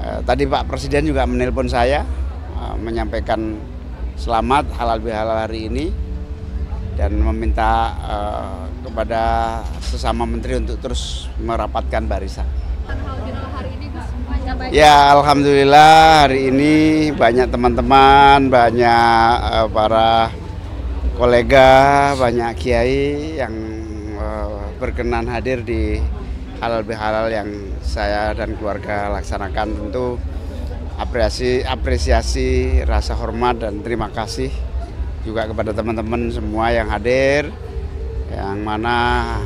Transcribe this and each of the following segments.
Tadi Pak Presiden juga menelpon saya menyampaikan selamat halal bihalal hari ini dan meminta kepada sesama menteri untuk terus merapatkan barisan. Ya, alhamdulillah hari ini banyak teman-teman, banyak para kolega, banyak kiai yang berkenan hadir di halal bihalal yang saya dan keluarga laksanakan. Tentu apresiasi, rasa hormat dan terima kasih juga kepada teman-teman semua yang hadir, yang mana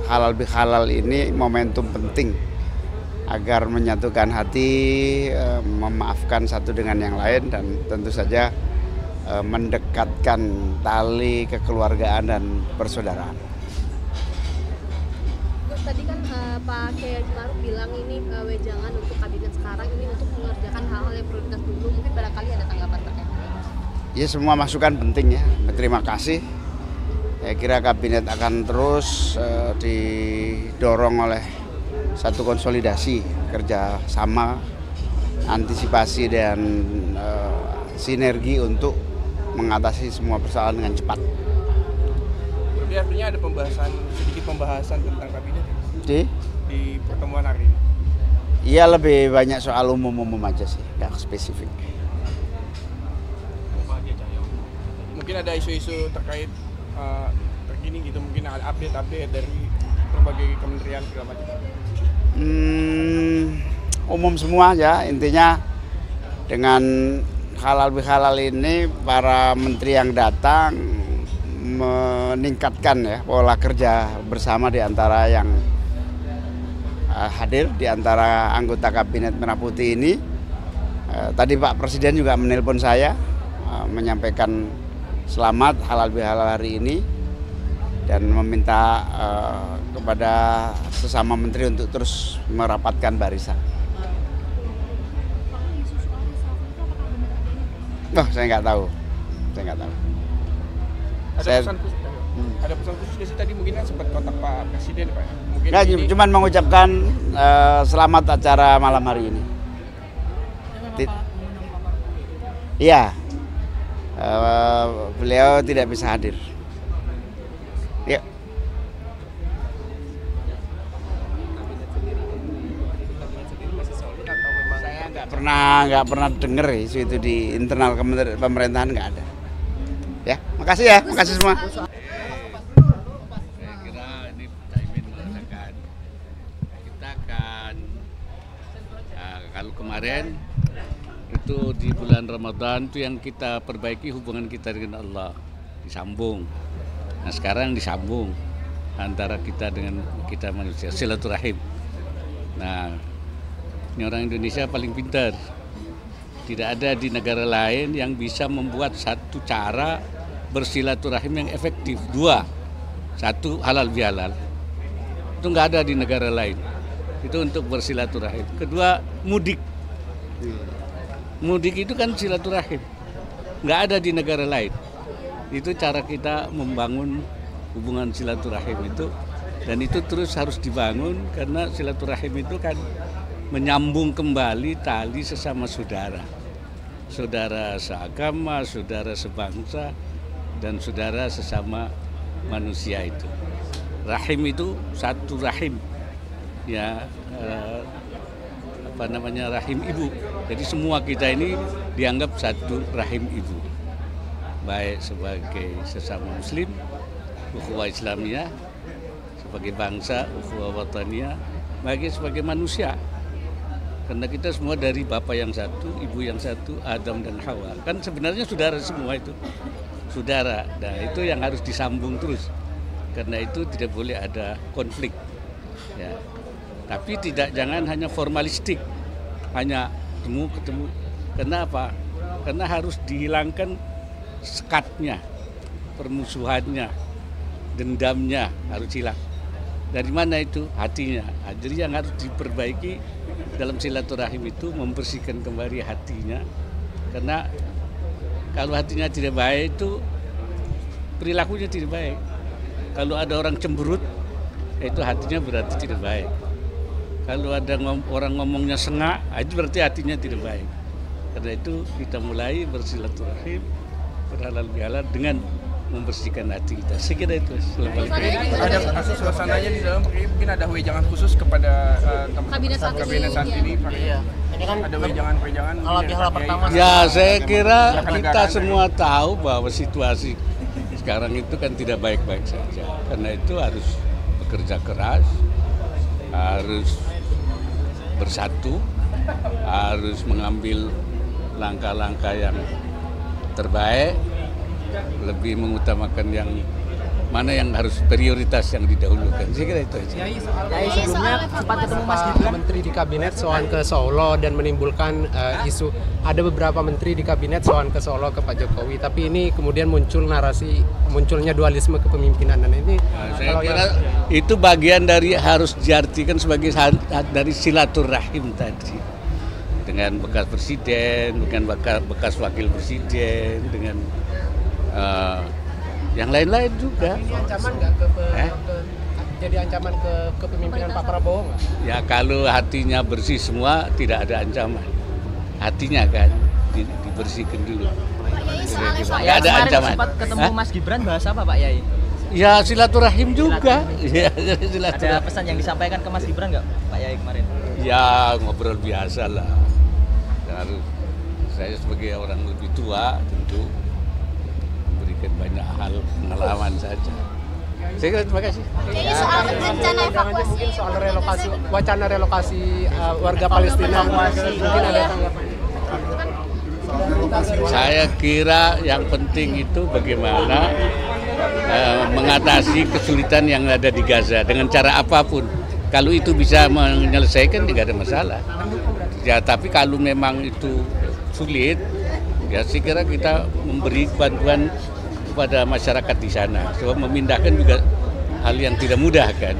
halal bihalal ini momentum penting agar menyatukan hati, memaafkan satu dengan yang lain, dan tentu saja mendekatkan tali kekeluargaan dan persaudaraan. Gus, tadi kan Pak Kiai Maruf bilang ini wejangan untuk kabinet sekarang ini untuk mengerjakan hal-hal yang prioritas dulu. Mungkin barangkali ada tanggapan terkait ini. Ya, semua masukan penting ya. Terima kasih. Saya kira kabinet akan terus didorong oleh satu konsolidasi kerjasama, antisipasi dan sinergi untuk mengatasi semua persoalan dengan cepat. Jadi artinya ada sedikit pembahasan tentang kabinet di pertemuan hari ini? Iya, lebih banyak soal umum-umum aja sih, nggak spesifik. Mungkin ada isu-isu terkait terkini gitu, mungkin ada update dari berbagai kementerian segala macam. Umum semua ya, intinya dengan halal bihalal ini para menteri yang datang meningkatkan ya pola kerja bersama di antara yang hadir, di antara anggota kabinet Merah Putih ini. Tadi Pak Presiden juga menelpon saya menyampaikan selamat halal bihalal hari ini dan meminta kepada sesama menteri untuk terus merapatkan barisan. Saya nggak tahu. Ada pesan khusus sih tadi, mungkin kan sempat kontak Pak Presiden, Pak. Mungkin nggak, cuman mengucapkan selamat acara malam hari ini. Iya, beliau tidak bisa hadir. Ya. Saya nggak pernah dengar isu itu di internal pemerintahan, nggak ada. Ya, makasih ya, makasih semua. Saya kira ini Caimin mengatakan kita akan kalau kemarin itu di bulan Ramadan itu yang kita perbaiki hubungan kita dengan Allah, disambung. Nah sekarang disambung antara kita dengan kita manusia, silaturahim. Nah ini orang Indonesia paling pintar. Tidak ada di negara lain yang bisa membuat satu cara bersilaturahim yang efektif. Dua, satu halal bihalal. Itu nggak ada di negara lain. Itu untuk bersilaturahim. Kedua, mudik. Mudik itu kan silaturahim. Nggak ada di negara lain. Itu cara kita membangun hubungan silaturahim itu. Dan itu terus harus dibangun karena silaturahim itu kan menyambung kembali tali sesama saudara. Saudara seagama, saudara sebangsa, dan saudara sesama manusia itu. Rahim itu satu rahim, ya rahim ibu. Jadi semua kita ini dianggap satu rahim ibu, baik sebagai sesama Muslim, ukhuwah Islamiyah, sebagai bangsa, ukhuwah wataniyah, baik sebagai manusia. Karena kita semua dari Bapa yang satu, Ibu yang satu, Adam dan Hawa. Kan sebenarnya saudara semua itu. Saudara. Nah itu yang harus disambung terus. Karena itu tidak boleh ada konflik. Ya. Tapi jangan hanya formalistik. Hanya ketemu. Kenapa? Karena harus dihilangkan sekatnya, permusuhannya, dendamnya harus hilang. Dari mana itu? Hatinya. Jadi yang harus diperbaiki dalam silaturahim itu membersihkan kembali hatinya. Karena kalau hatinya tidak baik itu perilakunya tidak baik. Kalau ada orang cemberut, itu hatinya berarti tidak baik. Kalau ada orang ngomongnya sengak, itu berarti hatinya tidak baik. Karena itu kita mulai bersilaturahim, berhalal bihalal dengan membersihkan hati kita. Saya kira itu Ada suasananya di dalam, mungkin ada wejangan khusus kepada Kabinet saat ini. Iya. Ini kan Ada wejangan halal bihalal pertama. Ya, saya kira kita semua tahu bahwa situasi sekarang itu kan tidak baik-baik saja. Karena itu harus bekerja keras, harus bersatu, harus mengambil langkah-langkah yang terbaik, lebih mengutamakan yang mana yang harus prioritas yang didahulukan. Saya kira itu aja. Sebelumnya sempat ketemu Mas Gibran menteri di kabinet soal ke Solo dan menimbulkan isu ada beberapa menteri di kabinet soal ke Solo ke Pak Jokowi. Tapi ini kemudian muncul narasi munculnya dualisme kepemimpinan dan ini. Saya kira itu bagian dari harus diartikan sebagai dari silaturahim tadi dengan bekas presiden, dengan bekas wakil presiden, dengan yang lain-lain juga. Ini ancaman nggak jadi ancaman ke kepemimpinan Pak Prabowo nggak? Ya kalau hatinya bersih semua tidak ada ancaman. Hatinya kan dibersihkan dulu. Pak Nggak Yai ada ancaman. sempat ketemu Mas Gibran bahas apa Pak Yai? Ya silaturahim juga. Ya, Ada silaturahim. pesan yang disampaikan ke Mas Gibran nggak Pak Yai kemarin? Ya ngobrol biasa lah. Harus saya sebagai orang lebih tua tentu memberikan banyak hal pengalaman saja. Saya kira terima kasih. Jadi soal rencana evakuasi Mungkin soal relokasi, wacana relokasi warga Palestina mungkin ada tanggapan. Saya kira yang penting itu bagaimana mengatasi kesulitan yang ada di Gaza dengan cara apapun. Kalau itu bisa menyelesaikan tidak ada masalah. Ya tapi kalau memang itu sulit, ya saya kira kita memberi bantuan kepada masyarakat di sana. Sebab memindahkan juga hal yang tidak mudah kan.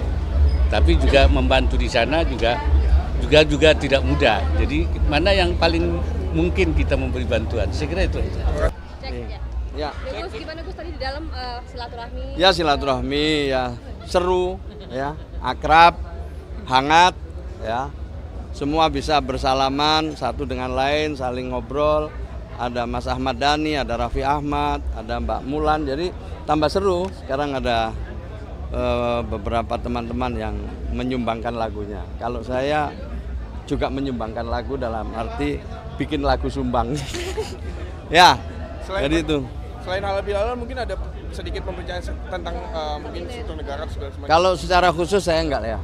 Tapi juga membantu di sana juga tidak mudah. Jadi mana yang paling mungkin kita memberi bantuan. Saya kira itu aja. cek Ya. Gus, gimana Gus tadi di dalam silaturahmi? Ya silaturahmi ya seru ya, akrab, hangat ya. Semua bisa bersalaman satu dengan lain, saling ngobrol. Ada Mas Ahmad Dhani, ada Raffi Ahmad, ada Mbak Mulan. Jadi tambah seru. Sekarang ada beberapa teman-teman yang menyumbangkan lagunya. Kalau saya juga menyumbangkan lagu dalam arti bikin lagu sumbang. Ya, jadi itu. Selain halal bihalal mungkin ada sedikit pembicaraan tentang mungkin struktur negara segala semacam. Kalau secara khusus saya enggak ya.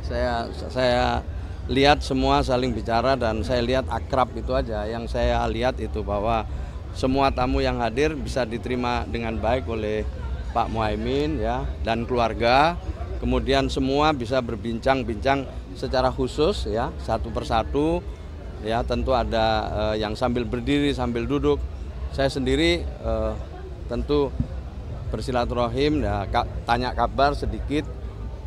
Saya lihat semua saling bicara dan saya lihat akrab itu aja. Yang saya lihat itu bahwa semua tamu yang hadir bisa diterima dengan baik oleh Pak Muhaimin ya dan keluarga. Kemudian semua bisa berbincang-bincang secara khusus ya, satu persatu ya. Tentu ada yang sambil berdiri sambil duduk. Saya sendiri tentu bersilaturahim ya, tanya kabar sedikit.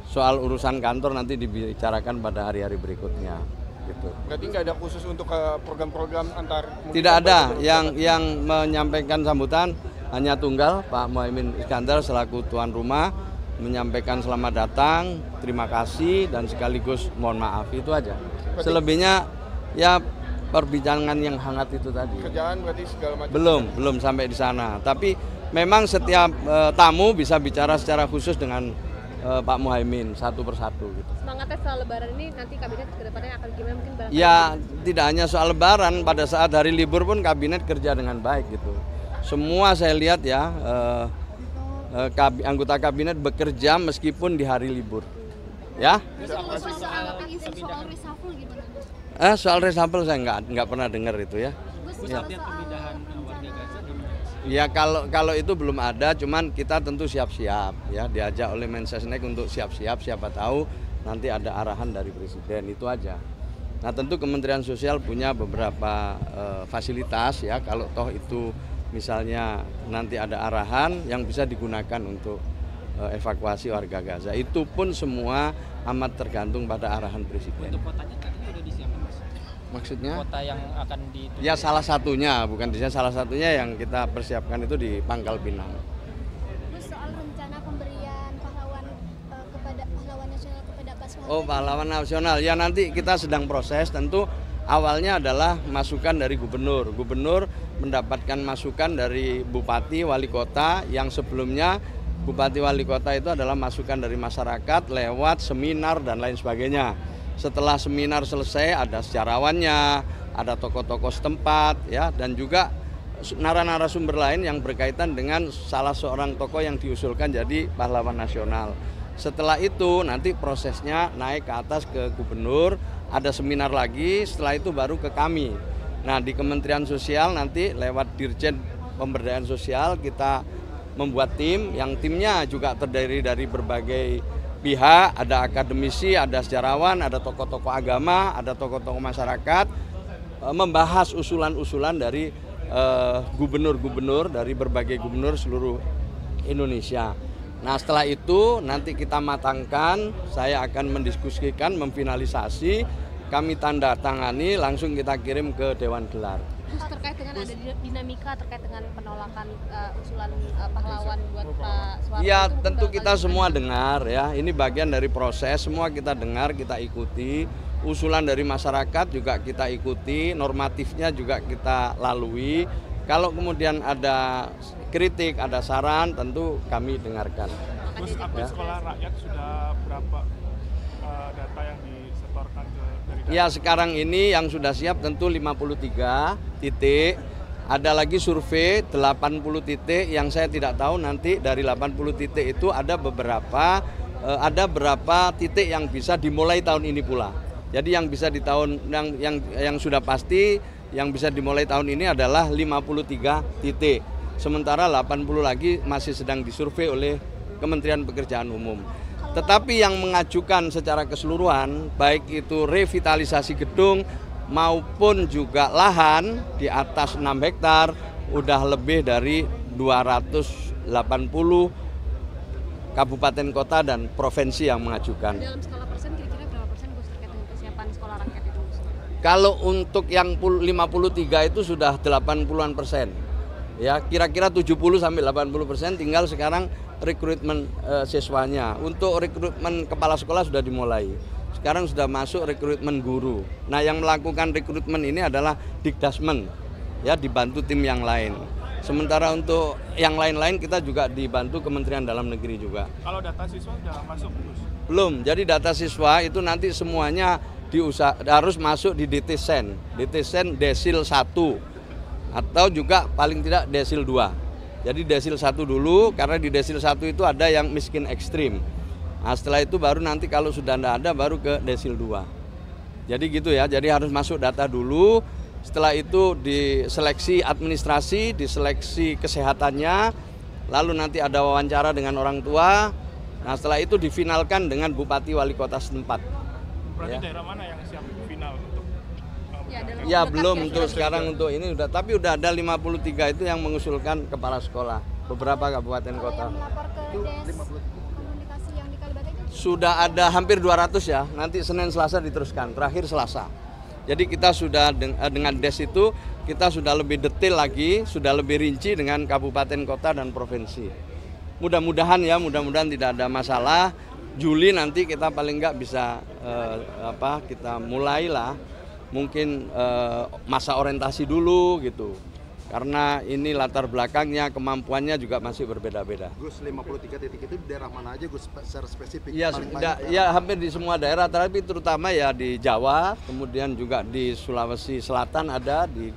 Soal urusan kantor nanti dibicarakan pada hari-hari berikutnya. Gitu. Berarti nggak ada khusus untuk program-program antar? Tidak ada. Yang menyampaikan sambutan hanya tunggal Pak Muhaimin Iskandar selaku tuan rumah menyampaikan selamat datang, terima kasih dan sekaligus mohon maaf itu aja. Selebihnya ya perbincangan yang hangat itu tadi. Kerjaan berarti segala macam. Belum sampai di sana. Tapi memang setiap tamu bisa bicara secara khusus dengan Pak Muhaimin satu persatu gitu. Semangatnya soal lebaran ini nanti kabinet kedepannya akan gimana mungkin barangkali? Ya tidak hanya soal lebaran, pada saat hari libur pun kabinet kerja dengan baik gitu. Semua saya lihat ya anggota kabinet bekerja meskipun di hari libur. Ya. Soal reshuffle gimana? Soal reshuffle saya nggak pernah dengar itu ya. Ya. Ya kalau itu belum ada, cuman kita tentu siap-siap ya, diajak oleh Mensesnek untuk siap-siap, siapa tahu nanti ada arahan dari presiden, itu aja. Nah tentu Kementerian Sosial punya beberapa fasilitas ya, kalau toh itu misalnya nanti ada arahan yang bisa digunakan untuk evakuasi warga Gaza. Itu pun semua amat tergantung pada arahan presiden. Untuk kotanya katanya udah disiapkan Mas? Maksudnya? Kota yang akan dituju. Ya salah satunya, bukan di sana, salah satunya yang kita persiapkan itu di Pangkal Pinang. Terus soal rencana pemberian pahlawan kepada pahlawan nasional kepada Pak Oh, pahlawan nasional. Ya nanti kita sedang proses, tentu awalnya adalah masukan dari gubernur. Gubernur mendapatkan masukan dari bupati, wali kota, yang sebelumnya bupati, wali kota itu adalah masukan dari masyarakat lewat seminar dan lain sebagainya. Setelah seminar selesai, ada sejarawannya, ada tokoh-tokoh setempat, ya, dan juga narasumber lain yang berkaitan dengan salah seorang tokoh yang diusulkan jadi pahlawan nasional. Setelah itu nanti prosesnya naik ke atas ke gubernur, ada seminar lagi, setelah itu baru ke kami. Nah, di Kementerian Sosial nanti lewat Dirjen Pemberdayaan Sosial kita membuat tim, yang timnya juga terdiri dari berbagai pihak, ada akademisi, ada sejarawan, ada tokoh-tokoh agama, ada tokoh-tokoh masyarakat, membahas usulan-usulan dari gubernur-gubernur dari berbagai gubernur seluruh Indonesia. Nah, setelah itu nanti kita matangkan, saya akan mendiskusikan, memfinalisasi, kami tanda tangani, langsung kita kirim ke Dewan Gelar. Terus terkait dengan ada dinamika terkait dengan penolakan usulan pahlawan buat Pak Soeharto. Ya, tentu kita semua dengar ya, ini bagian dari proses, semua kita dengar, kita ikuti. Usulan dari masyarakat juga kita ikuti, normatifnya juga kita lalui. Kalau kemudian ada kritik, ada saran, tentu kami dengarkan. Terus update sekolah rakyat sudah berapa data yang disetorkan dari data? Ya, sekarang ini yang sudah siap tentu 53 titik. Ada lagi survei 80 titik yang saya tidak tahu nanti dari 80 titik itu ada berapa titik yang bisa dimulai tahun ini pula. Jadi yang bisa di tahun yang sudah pasti yang bisa dimulai tahun ini adalah 53 titik. Sementara 80 lagi masih sedang disurvei oleh Kementerian Pekerjaan Umum. Tetapi yang mengajukan secara keseluruhan baik itu revitalisasi gedung maupun juga lahan di atas 6 hektar udah lebih dari 280 kabupaten kota dan provinsi yang mengajukan. Dalam skala persen kira-kira berapa persen Gus terkait dengan persiapan sekolah rakyat itu? Kalau untuk yang 53 itu sudah 80-an persen. Ya, kira-kira 70 sampai 80%, tinggal sekarang rekrutmen siswanya. Untuk rekrutmen kepala sekolah sudah dimulai. Sekarang sudah masuk rekrutmen guru. Nah, yang melakukan rekrutmen ini adalah Dikdasmen, ya, dibantu tim yang lain. Sementara untuk yang lain-lain kita juga dibantu Kementerian Dalam Negeri juga. Kalau data siswa sudah masuk, Gus? Belum. Jadi data siswa itu nanti semuanya harus masuk di DTSen. DTSen desil 1 atau juga paling tidak desil 2. Jadi desil 1 dulu, karena di desil 1 itu ada yang miskin ekstrim. Nah, setelah itu baru nanti kalau sudah tidak ada baru ke desil 2. Jadi gitu ya, jadi harus masuk data dulu. Setelah itu diseleksi administrasi, diseleksi kesehatannya, lalu nanti ada wawancara dengan orang tua. Nah, setelah itu difinalkan dengan bupati wali kota setempat. Berarti daerah mana yang siap final untuk? Ya belum untuk sekarang untuk ini udah, tapi udah ada 53 itu yang mengusulkan kepala sekolah beberapa kabupaten kota. Yang melapor ke Des Komunikasi yang di Kalibata itu? Sudah ada hampir 200 ya. Nanti Senin Selasa diteruskan, terakhir Selasa. Jadi kita sudah dengan Des itu kita sudah lebih detail lagi, sudah lebih rinci dengan kabupaten kota dan provinsi. Mudah-mudahan ya, mudah-mudahan tidak ada masalah. Juli nanti kita paling nggak bisa kita mulailah mungkin masa orientasi dulu gitu. Karena ini latar belakangnya, kemampuannya juga masih berbeda-beda. Gus, 53 titik itu di daerah mana aja Gus secara spesifik? Ya hampir di semua daerah, tapi terutama ya di Jawa, kemudian juga di Sulawesi Selatan ada, di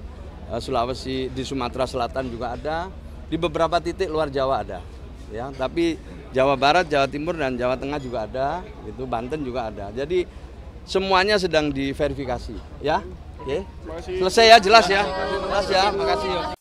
Sulawesi, di Sumatera Selatan juga ada, di beberapa titik luar Jawa ada. Ya, tapi Jawa Barat, Jawa Timur dan Jawa Tengah juga ada, itu Banten juga ada. Jadi semuanya sedang diverifikasi, ya. Oke. Selesai ya, jelas ya. Jelas ya, makasih.